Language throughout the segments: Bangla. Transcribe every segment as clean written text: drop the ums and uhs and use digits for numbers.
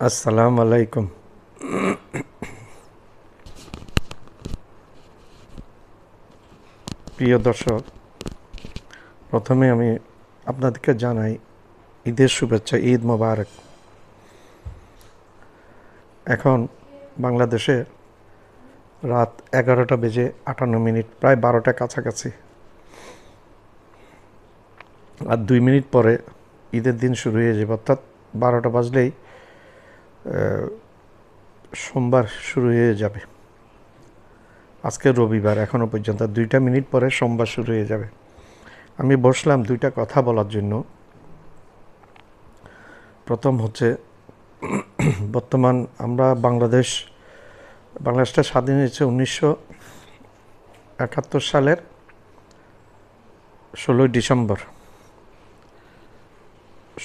আসসালামু আলাইকুম। প্রিয় দর্শক, প্রথমে আমি আপনাদেরকে জানাই ঈদের শুভেচ্ছা, ঈদ মোবারক। এখন বাংলাদেশে রাত 11:58, প্রায় 12টা কাছাকাছি। আর 2 মিনিট পরে ঈদের দিন শুরু হয়ে যাবে, অর্থাৎ 12টা বাজলেই সোমবার শুরু হয়ে যাবে। আজকে রবিবার, এখনও পর্যন্ত 2টা মিনিট পরে সোমবার শুরু হয়ে যাবে। আমি বসলাম 2টা কথা বলার জন্য। প্রথম হচ্ছে, বর্তমান আমরা বাংলাদেশটা স্বাধীন হয়েছে 1971 সালের 16ই ডিসেম্বর।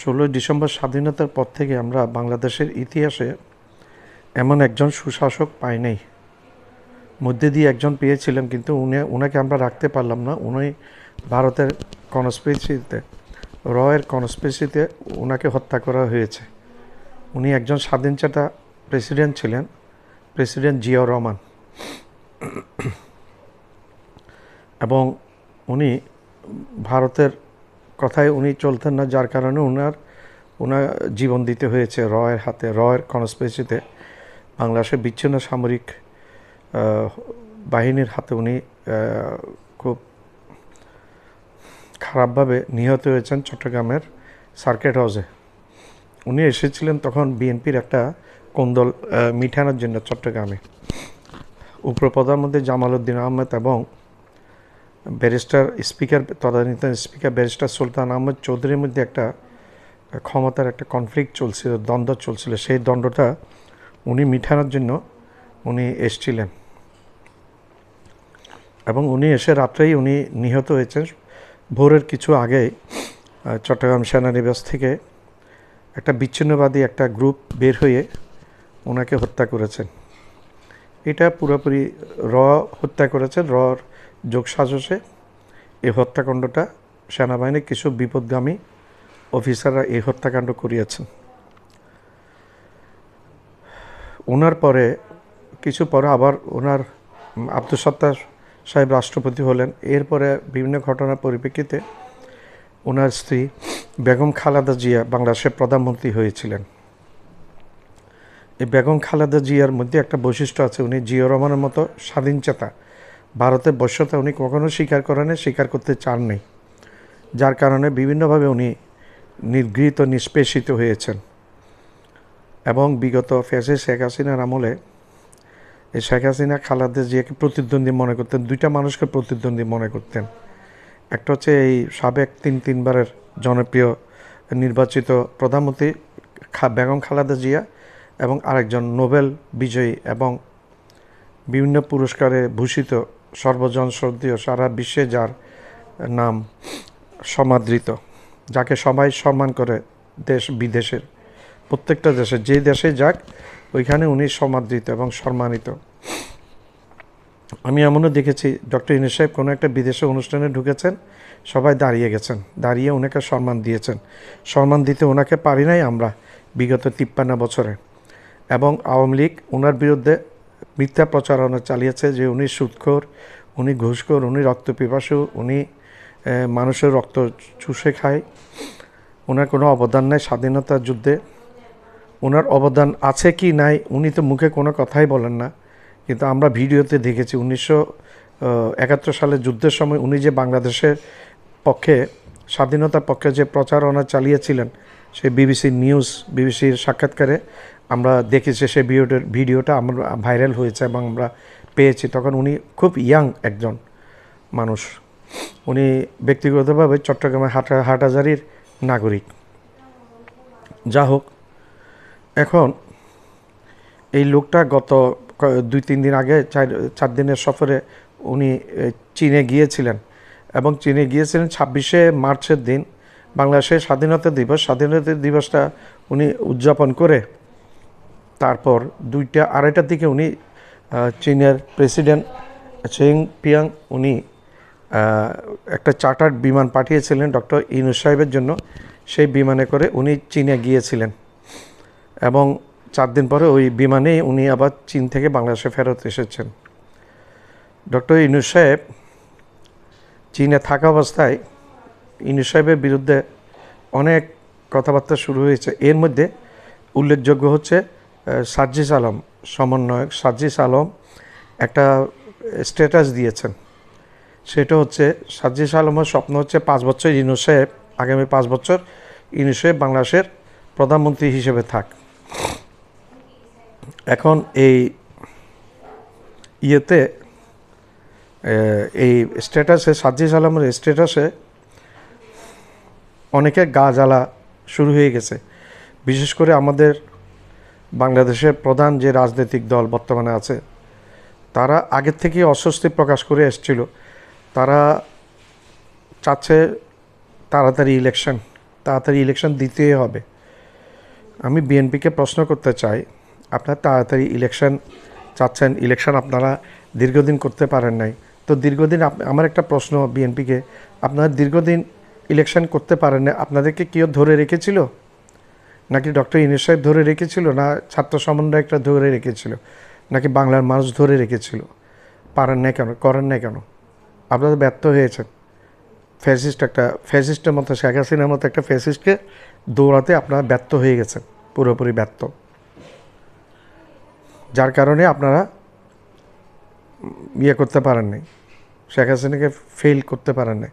16ই ডিসেম্বর স্বাধীনতার পর থেকে আমরা বাংলাদেশের ইতিহাসে এমন একজন সুশাসক পাই নাই। মধ্যে দিয়ে একজন পেয়েছিলাম, কিন্তু উনাকে আমরা রাখতে পারলাম না। উনি ভারতের কনস্পিরেসিতে, রয়ের কনস্পিরেসিতে উনাকে হত্যা করা হয়েছে। উনি একজন স্বাধীনচেতা প্রেসিডেন্ট ছিলেন, প্রেসিডেন্ট জিয়াউর রহমান। এবং উনি ভারতের কথায় উনি চলতেন না, যার কারণে ওনার জীবন দিতে হয়েছে রয়ের হাতে, রয়ের কনস্পিরেসিতে। বাংলাদেশের বিচ্ছিন্ন সামরিক বাহিনীর হাতে উনি খুব খারাপভাবে নিহত হয়েছেন চট্টগ্রামের সার্কিট হাউসে। উনি এসেছিলেন তখন বিএনপির একটা কোন্দল মিটানোর জন্য চট্টগ্রামে। উপপ্রধানমন্ত্রী জামাল উদ্দিন আহমেদ এবং ব্যারিস্টার স্পিকার, তদানীন্তন স্পিকার ব্যারিস্টার সুলতান আহমেদ চৌধুরীর মধ্যে একটা ক্ষমতার একটা কনফ্লিক্ট চলছিল, দ্বন্দ্ব চলছিল। সেই দ্বন্দ্বটা উনি মিটানোর জন্য উনি এসেছিলেন, এবং উনি এসে রাত্রেই উনি নিহত হয়েছেন। ভোরের কিছু আগেই চট্টগ্রাম সেনানিবাস থেকে একটা বিচ্ছিন্নবাদী একটা গ্রুপ বের হয়ে ওনাকে হত্যা করেছেন। এটা পুরোপুরি হত্যা করেছেন, রর যোগসাজশে এই হত্যাকাণ্ডটা সেনাবাহিনীর কিছু বিপদগামী অফিসাররা এই হত্যাকাণ্ড করিয়েছেন। ওনার পরে কিছু পরে আবার ওনার আব্দুল সত্তার সাহেব রাষ্ট্রপতি হলেন। এরপরে বিভিন্ন ঘটনার পরিপ্রেক্ষিতে ওনার স্ত্রী বেগম খালেদা জিয়া বাংলাদেশের প্রধানমন্ত্রী হয়েছিলেন। এই বেগম খালেদা জিয়ার মধ্যে একটা বৈশিষ্ট্য আছে, উনি জিয়াউর রহমানের মতো স্বাধীনচেতা, ভারতের বশ্যতা উনি কখনো স্বীকার করেননি, স্বীকার করতে চাননি। যার কারণে বিভিন্নভাবে উনি নিগৃহীত, নিষ্পেষিত হয়েছেন। এবং বিগত ফ্যাসিস্ট শেখ হাসিনার আমলে এই শেখ হাসিনা খালেদা জিয়াকে প্রতিদ্বন্দ্বী মনে করতেন, দুইটা মানুষকে প্রতিদ্বন্দ্বী মনে করতেন। একটা হচ্ছে এই সাবেক তিনবারের জনপ্রিয় নির্বাচিত প্রধানমন্ত্রী বেগম খালেদা জিয়া, এবং আরেকজন নোবেল বিজয়ী এবং বিভিন্ন পুরস্কারে ভূষিত, সর্বজন শ্রদ্ধেয়, সারা বিশ্বে যার নাম সমাদৃত, যাকে সবাই সম্মান করে, দেশ বিদেশের প্রত্যেকটা দেশে, যে দেশে যাক ওইখানে উনি সমাদৃত এবং সম্মানিত। আমি এমনও দেখেছি, ডক্টর ইউনূস সাহেব কোনো একটা বিদেশে অনুষ্ঠানে ঢুকেছেন, সবাই দাঁড়িয়ে গেছেন, দাঁড়িয়ে ওনাকে সম্মান দিয়েছেন। সম্মান দিতে ওনাকে পারি নাই আমরা বিগত 53 বছরে। এবং আওয়ামী লীগ ওনার বিরুদ্ধে মিথ্যা প্রচারণা চালিয়েছে যে উনি সুদখোর, উনি ঘুষখোর, উনি রক্তপিপাসু, উনি মানুষের রক্ত চুষে খায়, ওনার কোনো অবদান নাই স্বাধীনতার যুদ্ধে। ওনার অবদান আছে কি নাই উনি তো মুখে কোনো কথাই বলেন না, কিন্তু আমরা ভিডিওতে দেখেছি 1971 সালের যুদ্ধের সময় উনি যে বাংলাদেশের পক্ষে, স্বাধীনতার পক্ষে যে প্রচারণা চালিয়েছিলেন, সেই বিবিসির সাক্ষাৎকারে আমরা দেখেছি। সেই ভিডিওটা আমরা ভাইরাল হয়েছে এবং আমরা পেয়েছি। তখন উনি খুব ইয়াং একজন মানুষ, উনি ব্যক্তিগতভাবে চট্টগ্রামের হাটহাজারীর নাগরিক। যা হোক, এখন এই লোকটা গত 2-3 দিন আগে 4 দিনের সফরে উনি চীনে গিয়েছিলেন, এবং চীনে গিয়েছিলেন 26শে মার্চের দিন, বাংলাদেশের স্বাধীনতা দিবস। স্বাধীনতা দিবসটা উনি উদযাপন করে তারপর 2টা-2:30টার দিকে উনি চীনের প্রেসিডেন্ট জিনপিং উনি একটা চার্টার্ড বিমান পাঠিয়েছিলেন ডক্টর ইউনূস সাহেবের জন্য। সেই বিমানে করে উনি চীনে গিয়েছিলেন, এবং 4 দিন পরে ওই বিমানেই উনি আবার চীন থেকে বাংলাদেশে ফেরত এসেছেন। ডক্টর ইউনূস সাহেব চীনে থাকা অবস্থায় ইউনূস সাহেবের বিরুদ্ধে অনেক কথাবার্তা শুরু হয়েছে। এর মধ্যে উল্লেখযোগ্য হচ্ছে সার্জিস আলম, সমন্বয়ক সার্জিস আলম একটা স্ট্যাটাস দিয়েছেন। সেটা হচ্ছে সার্জিস আলমের স্বপ্ন হচ্ছে 5 বছর ইউনূস সাহেব, আগামী 5 বছর ইউনূস সাহেব বাংলাদেশের প্রধানমন্ত্রী হিসেবে থাক। এখন এই ইয়েতে এই স্ট্যাটাসে সার্জিস আলমের স্ট্যাটাসে অনেকের গা জ্বালা শুরু হয়ে গেছে। বিশেষ করে আমাদের বাংলাদেশের প্রধান যে রাজনৈতিক দল বর্তমানে আছে, তারা আগের থেকেই অস্বস্তি প্রকাশ করে এসেছিল। তারা চাচ্ছে তাড়াতাড়ি ইলেকশন দিতেই হবে। আমি বিএনপিকে প্রশ্ন করতে চাই, আপনারা তাড়াতাড়ি ইলেকশন চাচ্ছেন, ইলেকশন আপনারা দীর্ঘদিন করতে পারেন নাই। তো দীর্ঘদিন আমার একটা প্রশ্ন বিএনপিকে, আপনারা দীর্ঘদিন ইলেকশন করতে পারেন না, আপনাদেরকে কেউ ধরে রেখেছিল? নাকি ডক্টর ইউনূস সাহেব ধরে রেখেছিল, না ছাত্র সমন্বয়করা ধরে রেখেছিল, নাকি বাংলার মানুষ ধরে রেখেছিল? পারেন না কেন, করেন না কেন? আপনারা ব্যর্থ হয়েছেন। ফ্যাসিস্টের মতো, শেখ হাসিনার মতো একটা ফ্যাসিস্টকে দৌড়াতে আপনারা ব্যর্থ হয়ে গেছেন, পুরোপুরি ব্যর্থ। যার কারণে আপনারা করতে পারেন নাই, শেখ হাসিনাকে ফেল করতে পারেন নাই,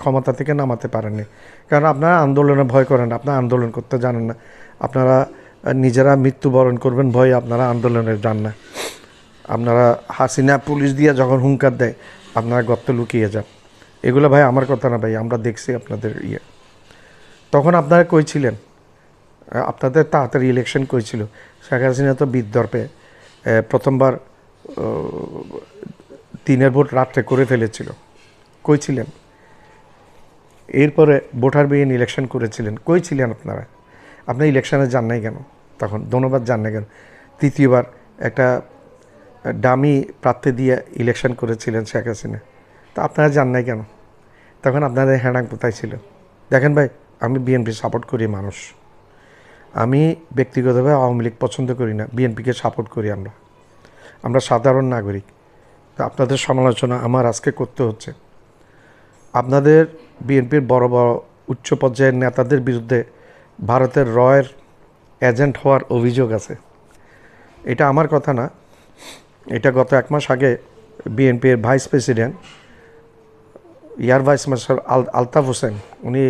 ক্ষমতা থেকে নামাতে পারেননি। কারণ আপনারা আন্দোলনে ভয় করেন, আপনারা আন্দোলন করতে জানেন না। আপনারা নিজেরা মৃত্যুবরণ করবেন ভয়ে আপনারা আন্দোলনে যান না। আপনারা হাসিনা পুলিশ দিয়ে যখন হুঙ্কার দেয় আপনারা গর্তে লুকিয়ে যান। এগুলো ভাই আমার কথা না ভাই, আমরা দেখছি আপনাদের তখন আপনারা কই ছিলেন? আপনাদের তাড়াতাড়ি ইলেকশন কই ছিল? শেখ হাসিনা তো বিদ্যর্পে প্রথমবার 3-এর ভোট রাত্রে করে ফেলেছিল, কই ছিলেন? এরপরে ভোটার বিহীন ইলেকশন করেছিলেন, কই ছিলেন আপনারা? আপনার ইলেকশনে যান নাই কেন? তখন ধন্যবাদ যান নাই কেন? তৃতীয়বার একটা ডামি প্রার্থী দিয়ে ইলেকশন করেছিলেন শেখ হাসিনা, তা আপনারা যান নাই কেন? তখন আপনাদের হ্যাডাং কোথায় ছিল? দেখেন ভাই, আমি বিএনপি সাপোর্ট করি মানুষ, আমি ব্যক্তিগতভাবে আওয়ামী লীগ পছন্দ করি না, বিএনপিকে সাপোর্ট করি। আমরা সাধারণ নাগরিক। তা আপনাদের সমালোচনা আমার আজকে করতে হচ্ছে। আপনাদের বিএনপির বড় বড় উচ্চ পর্যায়ের নেতাদের বিরুদ্ধে ভারতের রয়ের এজেন্ট হওয়ার অভিযোগ আছে। এটা আমার কথা না, এটা গত 1 মাস আগে বিএনপির vice president air vice marshal Altaf Hossain, উনি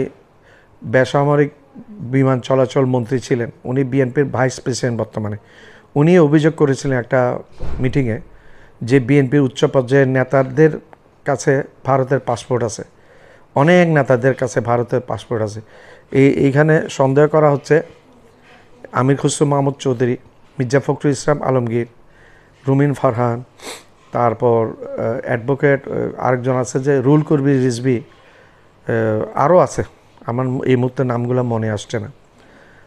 বেসামরিক বিমান চলাচল মন্ত্রী ছিলেন, উনি বিএনপির ভাইস প্রেসিডেন্ট বর্তমানে। উনি অভিযোগ করেছিলেন একটা মিটিংয়ে যে বিএনপির উচ্চ পর্যায়ের নেতাদের কাছে ভারতের পাসপোর্ট আছে, অনেক নেতাদের কাছে ভারতের পাসপোর্ট আছে। এইখানে সন্দেহ করা হচ্ছে আমির খুসরো মাহমুদ চৌধুরী, মির্জা ফখরুল ইসলাম আলমগীর, রুমিন ফারহান, তারপর অ্যাডভোকেট আরেকজন আছে যে রুল কবির রিজভী, আরও আছে, আমার এই মুহূর্তে নামগুলো মনে আসছে না।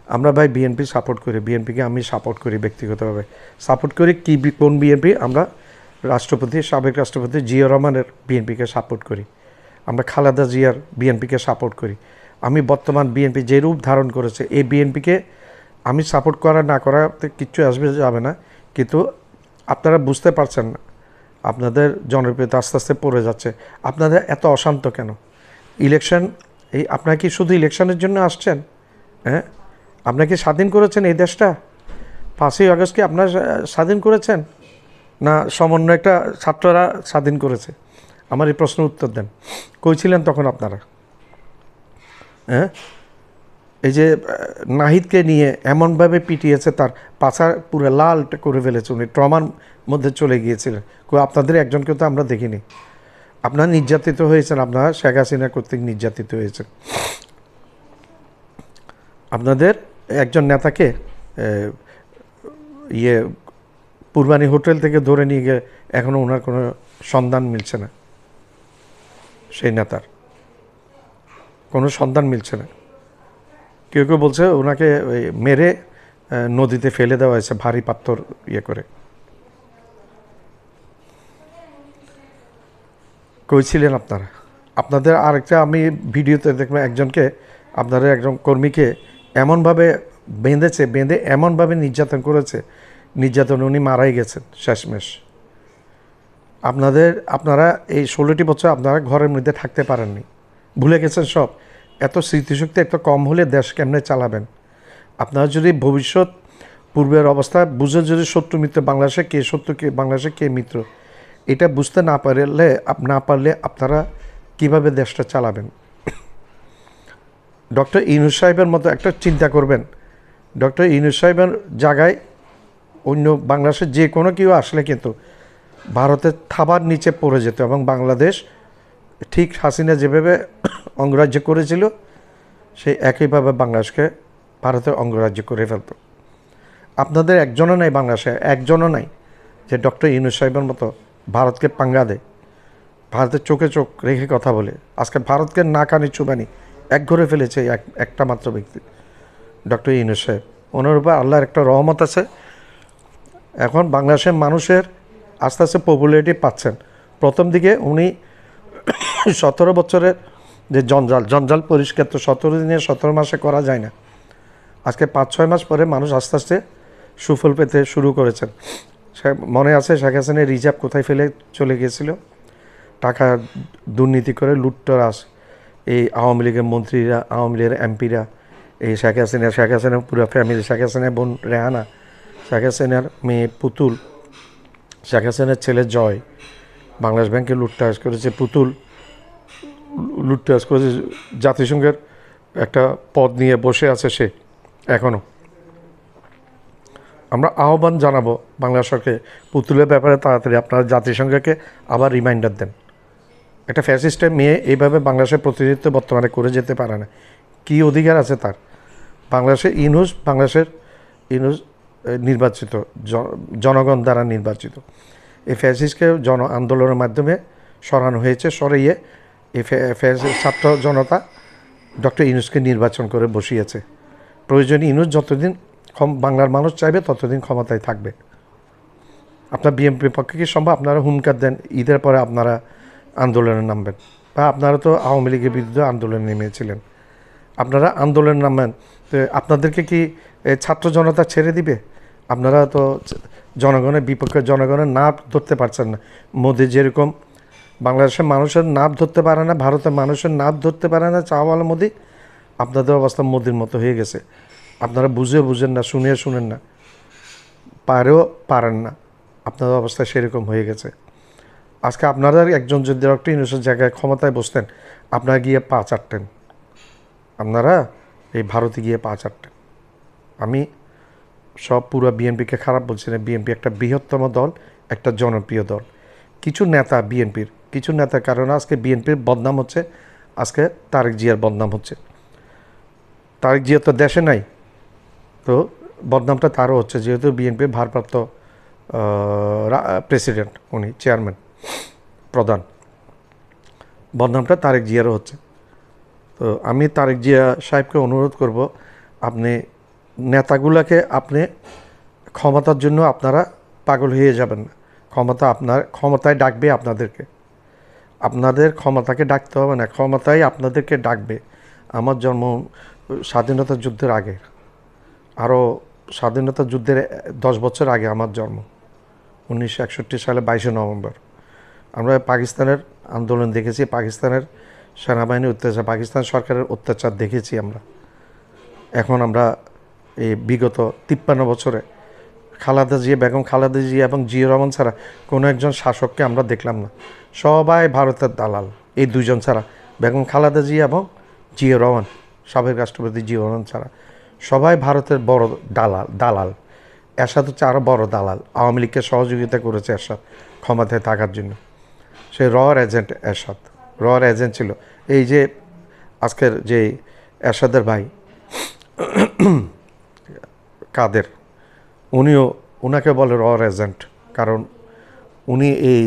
আমরা ভাই বিএনপি সাপোর্ট করি, বিএনপিকে আমি সাপোর্ট করি ব্যক্তিগতভাবে। সাপোর্ট করি কোন বিএনপি? আমরা সাবেক রাষ্ট্রপতি জিয়া রহমানের বিএনপিকে সাপোর্ট করি, আমরা খালেদা জিয়ার বিএনপিকে সাপোর্ট করি। আমি বর্তমান বিএনপি যে রূপ ধারণ করেছে, এই বিএনপিকে আমি সাপোর্ট করা না করাতে কিচ্ছু যাবে না। কিন্তু আপনারা বুঝতে পারছেন না, আপনাদের জনপ্রিয়তা আস্তে আস্তে পড়ে যাচ্ছে। আপনাদের এত অশান্ত কেন? ইলেকশন, আপনারা কি শুধু ইলেকশনের জন্য আসছেন? হ্যাঁ, আপনারা কি স্বাধীন করেছেন এই দেশটা? 5ই আগস্ট কি আপনারা স্বাধীন করেছেন, না সমন্বয়কটা ছাত্ররা স্বাধীন করেছে? আমার এই প্রশ্নের উত্তর দেন। কই ছিলেন তখন আপনারা? হ্যাঁ, এই যে নাহিদকে নিয়ে এমনভাবে পিটিয়েছে, তার পাছা পুরো লাল করে ফেলেছে, উনি ট্রমার মধ্যে চলে গিয়েছিলেন। আপনাদের একজনকে তো আমরা দেখিনি। আপনারা নির্যাতিত হয়েছেন, আপনারা শেখ হাসিনা কর্তৃক নির্যাতিত হয়েছেন। আপনাদের একজন নেতাকে পূর্বানী হোটেল থেকে ধরে নিয়ে গিয়ে এখনও ওনার কোনো সন্ধান মিলছে না, সেই নেতার কোনো সন্ধান মিলছে না। কেউ কেউ বলছে ওনাকে মেরে নদীতে ফেলে দেওয়া হয়েছে ভারী পাথর করে। কই ছিলেন আপনারা? আপনাদের আরেকটা আমি ভিডিওতে দেখলাম, একজনকে, আপনাদের একজন কর্মীকে এমনভাবে বেঁধে এমনভাবে নির্যাতন করেছে, নির্যাতন উনি মারাই গেছেন শেষমেশ। আপনারা এই 16টি বছর আপনারা ঘরের মধ্যে থাকতে পারেননি, ভুলে গেছেন সব। এত স্মৃতিশক্তি এত কম হলে দেশ কেমনে চালাবেন? আপনারা যদি ভবিষ্যৎ পূর্বের অবস্থা বুঝে যদি শত্রু মিত্র বাংলাদেশে কে শত্রু কে বাংলাদেশে কে মিত্র এটা বুঝতে না পারলে আপনারা কিভাবে দেশটা চালাবেন? ডক্টর ইউনূস সাহেবের মতো একটা চিন্তা করবেন, ডক্টর ইউনূস সাহেবের জায়গায় অন্য বাংলাদেশের যে কোনো কেউ আসলে কিন্তু ভারতের থাবার নিচে পড়ে যেত এবং বাংলাদেশ ঠিক হাসিনা যেভাবে অঙ্গরাজ্য করেছিল সেই একইভাবে বাংলাদেশকে ভারতের অঙ্গরাজ্য করে ফেলত। আপনাদের একজনও নাই বাংলাদেশে, একজনও নাই যে ডক্টর ইউনূস সাহেবের মতো ভারতকে পাঙ্গা দেয়, ভারতের চোখে চোখ রেখে কথা বলে। আজকে ভারতকে না কানে চুবানি এক ঘরে ফেলেছে একটা মাত্র ব্যক্তি, ডক্টর ইউনূস সাহেব। ওনার উপর আল্লাহর একটা রহমত আছে। এখন বাংলাদেশের মানুষের আস্তে আস্তে পপুলারিটি পাচ্ছেন। প্রথম দিকে উনি 17 বছরের যে জঞ্জাল পরিষ্কার তো 17 দিনে 17 মাসে করা যায় না। আজকে 5-6 মাস পরে মানুষ আস্তে আস্তে সুফল পেতে শুরু করেছেন। মনে আছে শেখ হাসিনার রিজার্ভ কোথায় ফেলে চলে গিয়েছিল? টাকা দুর্নীতি করে লুটতরাজ এই আওয়ামী লীগের মন্ত্রীরা, আওয়ামী লীগের এমপিরা, এই শেখ হাসিনার পুরো ফ্যামিলি, শেখ হাসিনার বোন রেহানা, শেখ হাসিনার মেয়ে পুতুল, শেখ হাসিনার ছেলে জয় বাংলাদেশ ব্যাংকে লুটতরাজ করেছে, পুতুল লুটতরাজ করেছে, জাতিসংঘের একটা পদ নিয়ে বসে আছে সে এখনও। আমরা আহ্বান জানাবো বাংলা সরকারকে, পুতুলের ব্যাপারে তাড়াতাড়ি আপনারা জাতিসংঘকে আবার রিমাইন্ডার দেন। একটা ফ্যাসিস্টের মেয়ে এইভাবে বাংলাদেশের প্রতিনিধিত্ব বর্তমানে করে যেতে পারে না। কী অধিকার আছে তার? বাংলাদেশের ইউনূস নির্বাচিত, জনগণ দ্বারা নির্বাচিত। এই ফ্যাসিস্টকে জন আন্দোলনের মাধ্যমে সরানো হয়েছে, সরিয়ে এই ছাত্র জনতা ডক্টর ইউনূসকে নির্বাচন করে বসিয়েছে। প্রয়োজনে ইউনূস যতদিন বাংলার মানুষ চাইবে ততদিন ক্ষমতায় থাকবে। আপনার বিএনপির পক্ষে কি সম্ভব? আপনারা হুমকার দেন ঈদের পরে আপনারা আন্দোলনে নামবেন, বা আপনারা তো আওয়ামী লীগের বিরুদ্ধে আন্দোলনে নেমেছিলেন। আপনারা আন্দোলনে নামবেন, তো আপনাদেরকে কি ছাত্র জনতা ছেড়ে দিবে? আপনারা তো জনগণের বিপক্ষে, জনগণের নাপ ধরতে পারছেন না। মোদি যেরকম বাংলাদেশের মানুষের নাপ ধরতে পারে না, ভারতের মানুষের নাপ ধরতে পারে না চাওয়ালা মোদি, আপনাদের অবস্থা মোদির মতো হয়ে গেছে। আপনারা বুঝেন না, শুনেন না, পারেন না, আপনাদের অবস্থা সেরকম হয়ে গেছে। আজকে আপনারা একজন যদি ডক্টর ইউনূসের জায়গায় ক্ষমতায় বসতেন, আপনারা গিয়ে পা চাটতেন, আপনারা এই ভারতে গিয়ে পা চাটতেন। আমি সব পুরো বিএনপিকে খারাপ বলছি না, বিএনপি একটা বৃহত্তম দল, একটা জনপ্রিয় দল। কিছু নেতা বিএনপির, কিছু নেতার কারণে আজকে বিএনপির বদনাম হচ্ছে, আজকে তারেক জিয়ার বদনাম হচ্ছে। তারেক জিয়া তো দেশে নাই, তো বদনামটা তারও হচ্ছে, যেহেতু বিএনপির ভারপ্রাপ্ত প্রেসিডেন্ট, উনি চেয়ারম্যান, প্রধান, বদনামটা তারেক জিয়ারও হচ্ছে। তো আমি তারেক জিয়া সাহেবকে অনুরোধ করব, আপনি নেতাগুলোকে আপনি ক্ষমতার জন্য আপনারা পাগল হয়ে যাবেন না। ক্ষমতায় ডাকবে আপনাদেরকে, আপনাদের ক্ষমতাকে ডাকতে হবে না, ক্ষমতায় আপনাদেরকে ডাকবে। আমার জন্ম স্বাধীনতা যুদ্ধের আগে, আরও স্বাধীনতা যুদ্ধের 10 বছর আগে আমার জন্ম, 1961 সালে 22শে নভেম্বর। আমরা পাকিস্তানের আন্দোলন দেখেছি, পাকিস্তানের সেনাবাহিনীর অত্যাচার, পাকিস্তান সরকারের অত্যাচার দেখেছি আমরা। এখন আমরা এই বিগত 53 বছরে বেগম খালেদা জিয়া এবং জিয়া রহমান ছাড়া কোনো একজন শাসককে আমরা দেখলাম না। সবাই ভারতের দালাল, এই দুজন ছাড়া, বেগম খালেদা জিয়া এবং জিয়া রহমান, সাবেক রাষ্ট্রপতি জিয়া রহমান ছাড়া সবাই ভারতের বড় দালাল। এরশাদ হচ্ছে আরও বড় দালাল, আওয়ামী লীগকে সহযোগিতা করেছে এরশাদ ক্ষমতায় থাকার জন্য। সে এজেন্ট, এরশাদ এজেন্ট ছিল। এই যে আজকের যে এরশাদের ভাই কাদের, ওনাকে বলে এজেন্ট, কারণ উনি এই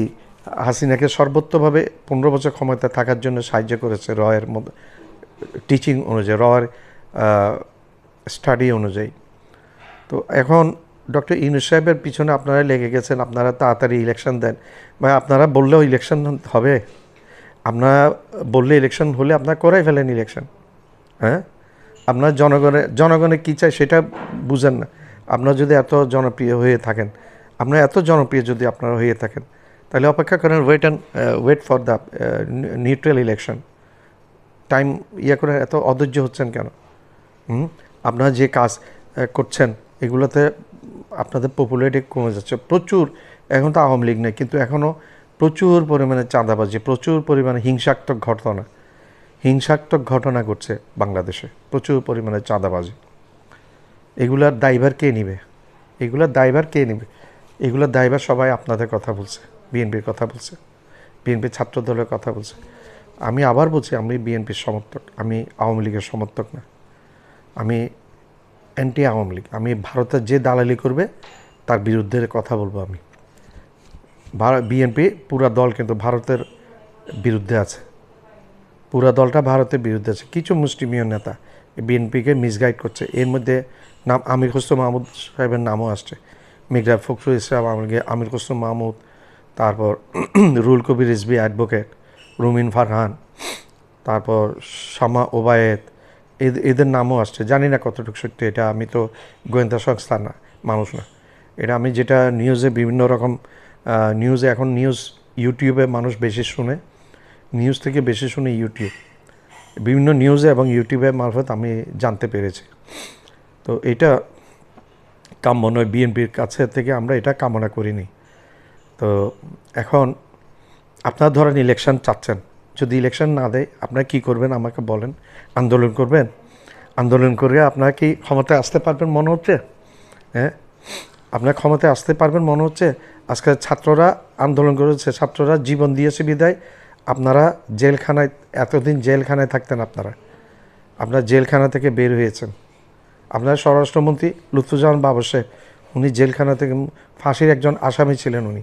হাসিনাকে সর্বোত্তভাবে 15 বছর ক্ষমতায় থাকার জন্য সাহায্য করেছে এর মধ্যে, টিচিং অনুযায়ী, স্টাডি অনুযায়ী। তো এখন ডক্টর ইউনূস সাহেবের পিছনে আপনারা লেগে গেছেন, আপনারা তাড়াতাড়ি ইলেকশন দেন। বা আপনারা বললেও ইলেকশন হবে, আপনারা বললে ইলেকশন হলে আপনারা করাই ফেলেন ইলেকশন। হ্যাঁ, আপনার জনগণের কী চায় সেটা বুঝেন না। আপনারা যদি এত জনপ্রিয় হয়ে থাকেন, আপনারা এত জনপ্রিয় যদি আপনারা হয়ে থাকেন, তাহলে অপেক্ষা করেন, wait for the neutral election. Time করে এত অধৈর্য হচ্ছেন কেন? আপনারা যে কাজ করছেন এগুলোতে আপনাদের পপুলারিটি কমে যাচ্ছে প্রচুর। এখন তো আওয়ামী লীগ নেই, কিন্তু এখনও প্রচুর পরিমাণে চাঁদাবাজি, প্রচুর পরিমাণে হিংসাত্মক ঘটনা ঘটছে বাংলাদেশে, প্রচুর পরিমাণে চাঁদাবাজি। এগুলার দায়ভার কে নেবে? এগুলার দায়ভার সবাই আপনাদের কথা বলছে, বিএনপির কথা বলছে, বিএনপি ছাত্র দলের কথা বলছে। আমি আবার বলছি, আমি বিএনপির সমর্থক, আমি আওয়ামী লীগের সমর্থক না, আমি অ্যান্টি আওয়ামী লীগ। আমি ভারতের যে দালালি করবে তার বিরুদ্ধে কথা বলবো। আমি বিএনপি পুরা দল কিন্তু ভারতের বিরুদ্ধে আছে, পুরা দলটা ভারতের বিরুদ্ধে আছে। কিছু মুষ্টিমেয় নেতা বিএনপিকে মিসগাইড করছে। এর মধ্যে নাম আমির খসরু মাহমুদ সাহেবের নামও আসছে, মির্জা ফখরুল ইসলাম আমির খসরু মাহমুদ, তারপর রুল কবির রিজভী অ্যাডভোকেট, রুমিন ফারহান, তারপর শামা ওবায়েদ, এদের নামও আসছে। জানি না কতটুকু সত্যি এটা, আমি তো গোয়েন্দা সংস্থা না, মানুষ না। এটা আমি যেটা নিউজে বিভিন্ন রকম নিউজে, এখন ইউটিউবে মানুষ বেশি শুনে, নিউজ থেকে বেশি শুনে ইউটিউব, বিভিন্ন নিউজে এবং ইউটিউবের মারফত আমি জানতে পেরেছি। তো এটা কাম্য নয়, বিএনপির কাছে থেকে আমরা এটা কামনা করিনি। তো এখন আপনারা ধরেন ইলেকশন চাচ্ছেন, যদি ইলেকশন না দেয় আপনারা কী করবেন আমাকে বলেন? আন্দোলন করবেন? আন্দোলন করে আপনারা কি ক্ষমতায় আসতে পারবেন মনে হচ্ছে? হ্যাঁ, আপনারা ক্ষমতায় আসতে পারবেন মনে হচ্ছে? আজকে ছাত্ররা আন্দোলন করেছে, ছাত্ররা জীবন দিয়েছে বিদায় আপনারা জেলখানায়, এতদিন জেলখানায় থাকতেন, আপনারা জেলখানা থেকে বের হয়েছেন। আপনার স্বরাষ্ট্রমন্ত্রী লুৎফুজ্জামান বাবর সাহেব, উনি জেলখানা থেকে ফাঁসির একজন আসামি ছিলেন উনি।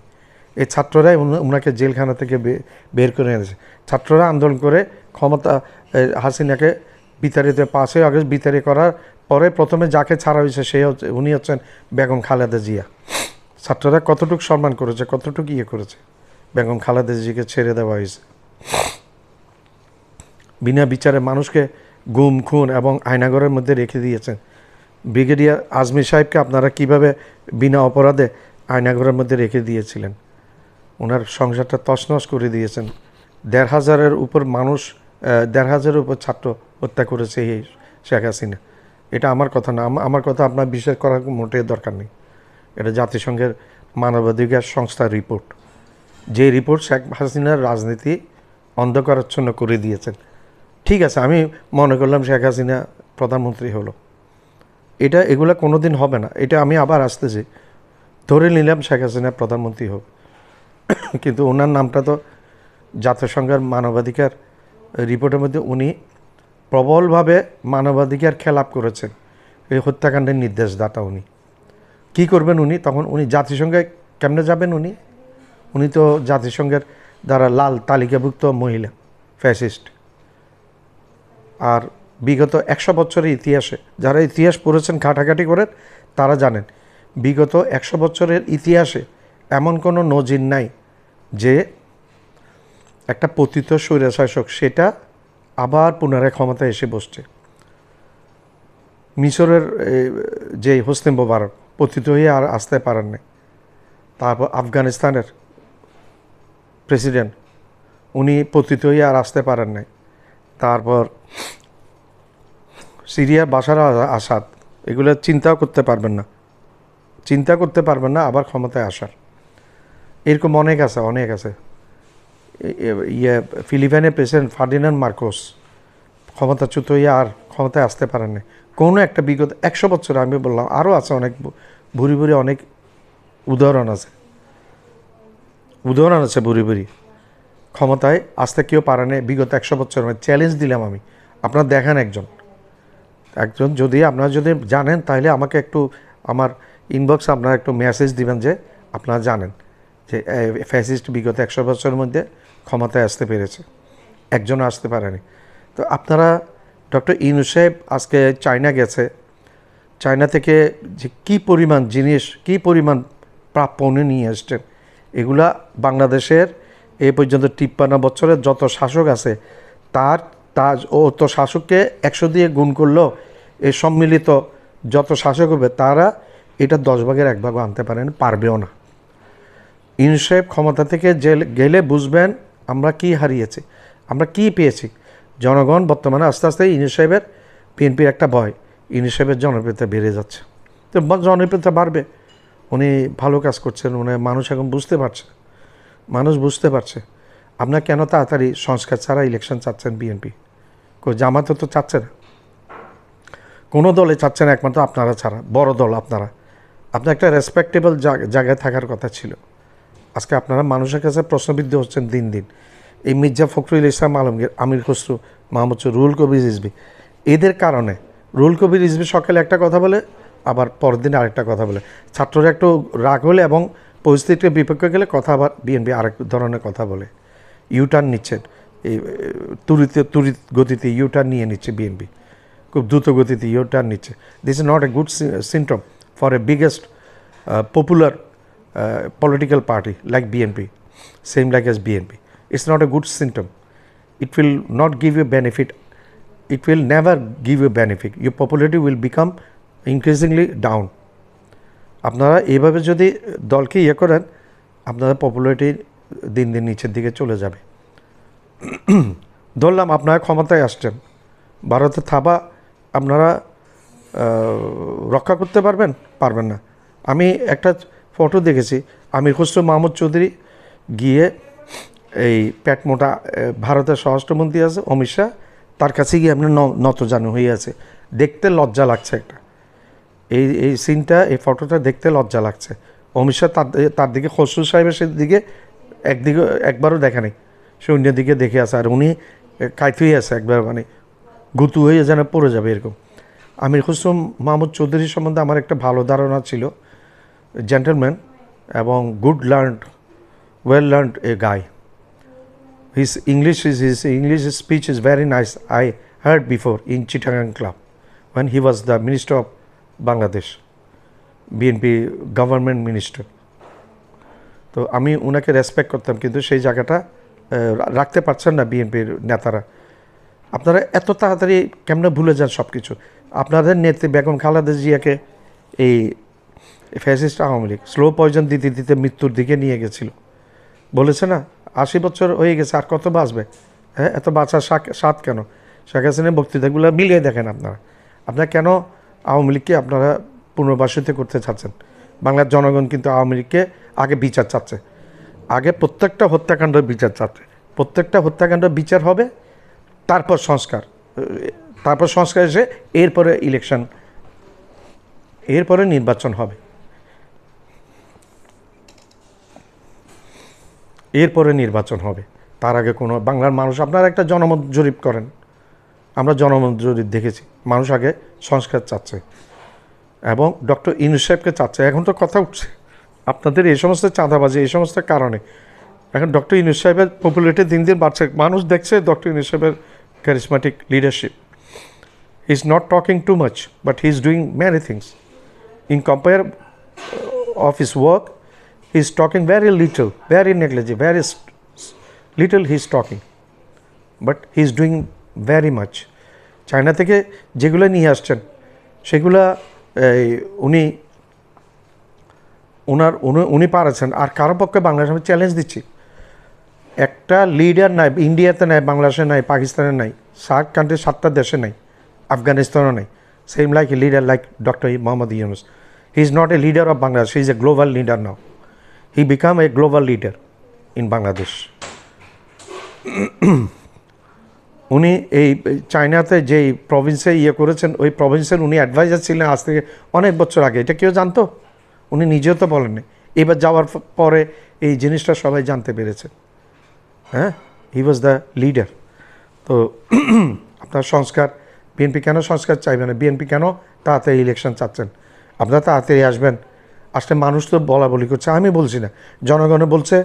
এই ছাত্ররাই ওনাকে জেলখানা থেকে বের করে এনেছে। ছাত্ররা আন্দোলন করে ক্ষমতা হাসিনাকে বিতাড়িত, 5ই আগস্ট বিতাড়িত করার পরে প্রথমে যাকে ছাড়া হয়েছে উনি হচ্ছেন বেগম খালেদা জিয়া। ছাত্ররা কতটুকু সম্মান করেছে, কতটুকু করেছে, বেগম খালেদা জিয়াকে ছেড়ে দেওয়া হয়েছে। বিনা বিচারে মানুষকে গুম, খুন এবং আয়নাঘরের মধ্যে রেখে দিয়েছেন। ব্রিগেডিয়ার আজমি সাহেবকে আপনারা কিভাবে বিনা অপরাধে আয়নাঘরের মধ্যে রেখে দিয়েছিলেন? ওনার সংসারটা তছনছ করে দিয়েছেন। 1,500-এর উপর মানুষ, 1,500-এর উপর ছাত্র হত্যা করেছে এই শেখ হাসিনা। এটা আমার কথা না, আমার কথা আপনার বিশ্বাস করার মোটেই দরকার নেই। এটা জাতিসংঘের মানবাধিকার সংস্থার রিপোর্ট, যে রিপোর্ট শেখ হাসিনার রাজনীতি অন্ধকারাচ্ছন্ন করে দিয়েছেন। ঠিক আছে, আমি মনে করলাম শেখ হাসিনা প্রধানমন্ত্রী হলো, এগুলো কোনো দিন হবে না, এটা আমি আবার আসতেছি, ধরে নিলাম শেখ হাসিনা প্রধানমন্ত্রী হোক, কিন্তু ওনার নামটা তো জাতিসংঘের মানবাধিকার রিপোর্টের মধ্যে উনি প্রবলভাবে মানবাধিকার খেলাপ করেছেন। এই হত্যাকাণ্ডের নির্দেশদাতা উনি। কি করবেন উনি তখন? উনি জাতিসংঘে কেমনে যাবেন? উনি তো জাতিসংঘের দ্বারা লাল তালিকাভুক্ত মহিলা, ফ্যাসিস্ট। আর বিগত 100 বছরের ইতিহাসে, যারা ইতিহাস পড়েছেন, ঘাটাঘাটি করেন, তারা জানেন বিগত 100 বছরের ইতিহাসে এমন কোনো নজির নাই যে একটা পতিত স্বৈরশাসক সেটা আবার পুনরায় ক্ষমতায় এসে বসছে। মিশরের যে হোসনি মোবারক পতিত হয়ে আর আসতে পারেন নাই। তারপর আফগানিস্তানের প্রেসিডেন্ট, উনি পতিত হয়ে আর আসতে পারেন নাই। তারপর সিরিয়ার বাশার আসাদ, এগুলো চিন্তাও করতে পারবেন না আবার ক্ষমতায় আসার। এরকম অনেক আছে। ফিলিপাইনের প্রেসিডেন্ট ফার্ডিনান্ড মার্কোস ক্ষমতাচ্যুত হয়ে আর ক্ষমতায় আসতে পারেন না। কোনো একটা বিগত 100 বছরে, আমি বললাম আরও আছে অনেক, ভুরি অনেক উদাহরণ আছে ভুরি ক্ষমতায় আসতে কেউ পারে না বিগত 100 বছর। চ্যালেঞ্জ দিলাম আমি, আপনারা দেখেন একজন যদি আপনারা যদি জানেন তাহলে আমাকে একটু আমার ইনবক্সে আপনারা একটু মেসেজ দিবেন যে আপনারা জানেন যে ফ্যাসিস্ট বিগত 100 বছরের মধ্যে ক্ষমতায় আসতে পেরেছে, একজনও আসতে পারেনি। তো আপনারা, ডক্টর ইউনূস সাহেব আজকে চায়না গেছে, চায়না থেকে যে কী পরিমাণ প্রাপ্য উনি নিয়ে এসছেন, এগুলা বাংলাদেশের এই পর্যন্ত 53 বছরের যত শাসক আছে তার ও তো শাসককে 100 দিয়ে গুণ করলেও এই সম্মিলিত যত শাসক হবে তারা এটা 10 ভাগের 1 ভাগও আনতে পারবেও না। ইউনূস সাহেব ক্ষমতা থেকে গেলে বুঝবেন আমরা কি হারিয়েছি, আমরা কি পেয়েছি। জনগণ বর্তমানে আস্তে আস্তে ইউনূস সাহেবের বিএনপির একটা ভয়, ইউনূস সাহেবের জনপ্রিয়তা বেড়ে যাচ্ছে। তো জনপ্রিয়তা বাড়বে, উনি ভালো কাজ করছেন, উনি মানুষ এখন বুঝতে পারছে, মানুষ বুঝতে পারছে। আপনার কেন তাড়াতাড়ি সংস্কার ছাড়া ইলেকশন চাচ্ছেন বিএনপি? জামাতও তো চাচ্ছে না, কোনো দলে চাচ্ছে না একমাত্র আপনারা ছাড়া, বড় দল আপনারা। আপনার একটা রেসপেক্টেবল জায়গায় থাকার কথা ছিল। আজকে আপনারা মানুষের কাছে প্রশ্নবিদ্ধ হচ্ছেন দিন দিন। এই মির্জা ফখরুল ইসলাম আলমগীর, আমির খসরু, মাহমুদ রুহুল কবির রিজভী, এদের কারণে রুহুল কবির রিজভী সকালে একটা কথা বলে, আবার পরের দিন আরেকটা কথা বলে। ছাত্ররা একটু রাগ হলে এবং পরিস্থিতির বিপক্ষে গেলে কথা আবার বিএনপি আরেক ধরনের কথা বলে। ইউটার্ন নিচ্ছেন, এই তড়িৎ গতিতে ইউটার্ন নিয়ে নিচ্ছে বিএনপি, খুব দ্রুত গতিতে ইউটার্ন নিচ্ছে। This is not a good symptom for a biggest popular political party like BNP, same like as BNP. It's not a good symptom. It will not give you benefit. It will never give you benefit. Your popularity will become increasingly down. আপনারা এইভাবে যদি দলকে করেন, আপনারা পপুলারিটি দিন দিন নিচের দিকে চলে যাবে। ধরলাম আপনারা ক্ষমতায় আসছেন, ভারতের থাবা আপনারা রক্ষা করতে পারবেন না। আমি একটা ফটো দেখেছি, আমির খসরু মাহমুদ চৌধুরী গিয়ে এই পেট মোটা ভারতের স্বরাষ্ট্রমন্ত্রী আছে অমিত শাহ, তার কাছে গিয়ে আপনার নতজানু হয়ে আছে, দেখতে লজ্জা লাগছে একটা। এই সিনটা, এই ফটোটা দেখতে লজ্জা লাগছে। অমিত শাহ তার দিকে, খসরু সাহেবের দিকে একবারও দেখা নেই, সে অন্য দিকে দেখে আছে, আর উনি কাইতুই আছে একবার, মানে গুতু হয়ে যেন পড়ে যাবে এরকম। আমির খসরু মাহমুদ চৌধুরী সম্বন্ধে আমার একটা ভালো ধারণা ছিল, gentleman এবং well learned a guy. His English speech is very nice. I heard before in Chittagong Club when he was the Minister of Bangladesh, BNP government minister. তো আমি ওনাকে রেসপেক্ট করতাম, কিন্তু সেই জায়গাটা রাখতে পারছেন না বিএনপির নেতারা। আপনারা এত তাড়াতাড়ি কেমনে ভুলে যান সব কিছু? আপনাদের নেত্রী বেগম খালেদা জিয়াকে এই fascist Awami League slow poison দিতে দিতে মৃত্যুর দিকে নিয়ে গেছিল, বলেছে না 80 বছর হয়ে গেছে, আর কত বাঁচবে? হ্যাঁ, এত বাঁচার স্বাদ কেন? শেখ হাসিনার বক্তৃতাগুলো মিলিয়ে দেখেন আপনারা কেন আওয়ামী লীগকে আপনারা পুনর্বাসিত করতে চাচ্ছেন? বাংলার জনগণ কিন্তু আওয়ামী লীগকে আগে বিচার চাচ্ছে, আগে প্রত্যেকটা হত্যাকাণ্ডের বিচার চাচ্ছে। প্রত্যেকটা হত্যাকাণ্ডের বিচার হবে, তারপর সংস্কার এসে এরপরে নির্বাচন হবে। তার আগে কোনো বাংলার মানুষ, আপনারা একটা জনমত জরিপ করেন, আমরা জনমত জরিপ দেখেছি, মানুষ আগে সংস্কার চাচ্ছে এবং ডক্টর ইউনূস সাহেবকে চাচ্ছে। এখন তো কথা উঠছে আপনাদের এই সমস্ত চাঁদাবাজি, এই সমস্ত কারণে এখন ডক্টর ইউনূস সাহেবের পপুলারিটি দিন দিন বাড়ছে। মানুষ দেখছে ডক্টর ইউনূস সাহেবের charismatic leadership. He is not talking too much, but he is doing many things. In compare of his work, he is talking very little, very negligible, very little he is talking, but he is doing very much. China থেকে যেগুলো নিয়ে আসছেন সেগুলা উনি পারেছেন, আর কারো পক্ষে বাংলাদেশে আমি চ্যালেঞ্জ দিচ্ছি, একটা লিডার নাই, ইন্ডিয়াতে নাই, বাংলাদেশে নাই, পাকিস্তানে নাই, 7 কান্ট্রি 7টা দেশে নাই, আফগানিস্তানও নাই। Same like a leader like doctor Mohammad Yunus, he is not a leader of Bangladesh, he is a global leader now, he become a global leader in Bangladesh. উনি এই চায়নাতে যেই প্রভিন্সে করেছেন, ওই প্রভিন্সের উনি অ্যাডভাইজার ছিলেন আজ থেকে অনেক বছর আগে। এটা কেউ জানতো? উনি নিজেও তো বলেননি, এবার যাওয়ার পরে এই জিনিসটা সবাই জানতে পেরেছে। হ্যাঁ, হি ওয়াজ দ্য লিডার। তো আপনার সংস্কার, বিএনপি কেন সংস্কার চাইবে না? বিএনপি কেন তাড়াতাড়ি ইলেকশন চাচ্ছেন? আপনারা তাড়াতাড়ি আসবেন, আসলে মানুষ তো বলি করছে, আমি বলছি না, জনগণে বলছে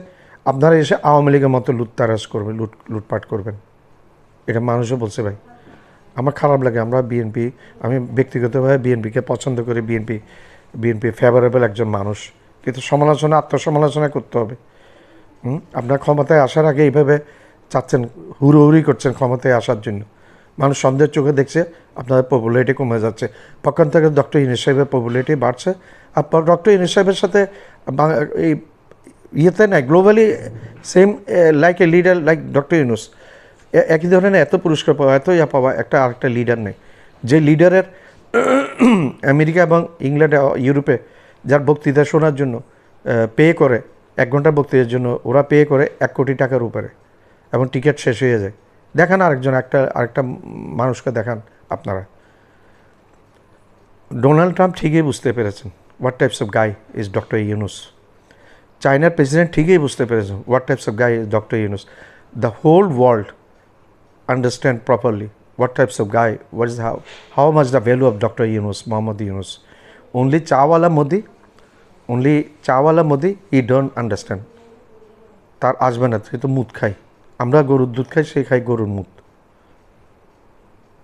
আপনারা এসে আওয়ামী লীগের মতো লুটতারাজ করবেন, লুটপাট করবেন, এটা মানুষও বলছে। ভাই আমার খারাপ লাগে, আমি ব্যক্তিগতভাবে বিএনপিকে পছন্দ করি, বিএনপি ফেভারেবল একজন মানুষ, কিন্তু আত্মসমালোচনা করতে হবে। আপনার ক্ষমতায় আসার আগে এইভাবে চাচ্ছেন, হুড়োহুড়ি করছেন ক্ষমতায় আসার জন্য, মানুষ সন্দেহের চোখে দেখছে আপনাদের পপুলারিটি কমে যাচ্ছে। পক্ষান্তরে থেকে ডক্টর ইউনূস সাহেবের পপুলারিটি বাড়ছে। আর ডক্টর ইউনূস সাহেবের সাথে এই ইয়েতে না globally same like a leader like doctor Yunus একই ধরনের এত পুরস্কার পাওয়া এত পাওয়া আরেকটা লিডার নেই, যে লিডারের আমেরিকা এবং ইংল্যান্ড ইউরোপে যার বক্তৃতা শোনার জন্য পে করে 1 ঘন্টার বক্তৃতার জন্য ওরা পে করে 1 কোটি টাকার উপরে, এবং টিকিট শেষ হয়ে যায়। দেখান আরেকটা মানুষকে দেখান আপনারা। ডোনাল্ড ট্রাম্প ঠিকই বুঝতে পেরেছেন what types of guy is doctor Yunus. চায়নার প্রেসিডেন্ট ঠিকই বুঝতে পেরেছেন what types of guy is doctor Yunus. The whole world understand properly what types of guy, what is how much the value of Dr. Yunus, Muhammad Yunus. Only chawala Modi, he don't understand. তার আসবে না, সে তো মুদ খায়। আমরা গরুর দুধ খাই, সে খাই গরুর মুদ।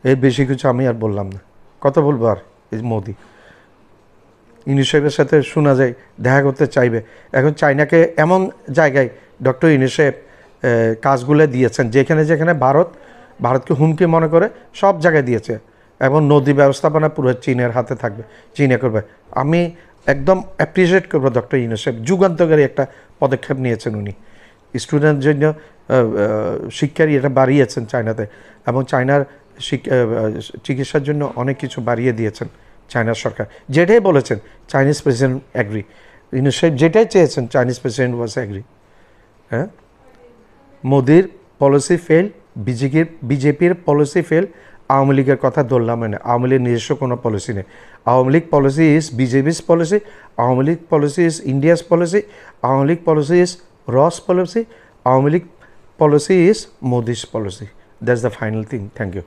এর বেশি কিছু আমি আর বললাম না, কত বলবো আর। এই মোদি ইউনূস সাহেবের সাথে শোনা যায় দেখা করতে চাইবে। এখন চায়নাকে এমন জায়গায় ডক্টর ইউনূস সাহেব কাজগুলো দিয়েছেন যেখানে যেখানে ভারতকে হুমকি মনে করে সব জায়গায় দিয়েছে, এবং নদী ব্যবস্থাপনা পুরো চীনের হাতে থাকবে, চীনে করবে। আমি একদম অ্যাপ্রিসিয়েট করবো ডক্টর ইউনূস সাহেব, যুগান্তকারী একটা পদক্ষেপ নিয়েছেন উনি। স্টুডেন্টের জন্য শিক্ষার এটা বাড়িয়েছেন চায়নাতে, এবং চায়নার চিকিৎসার জন্য অনেক কিছু বাড়িয়ে দিয়েছেন চায়নার সরকার। যেটাই বলেছেন চাইনিজ প্রেসিডেন্ট অ্যাগ্রি, ইউনূস সাহেব যেটাই চেয়েছেন চাইনিজ প্রেসিডেন্ট ওয়াজ অ্যাগ্রি। হ্যাঁ, মোদির পলিসি ফেল, বিজেপির পলিসি ফেল, আওয়ামী লীগের কথা ধরলাম না। আওয়ামী লীগের নিজস্ব কোনো পলিসি নেই। Awami League policy is BJP's policy, Awami League policy is India's policy, Awami League policy is রস policy, Awami League policy is Modi's policy. That's the final thing. Thank you.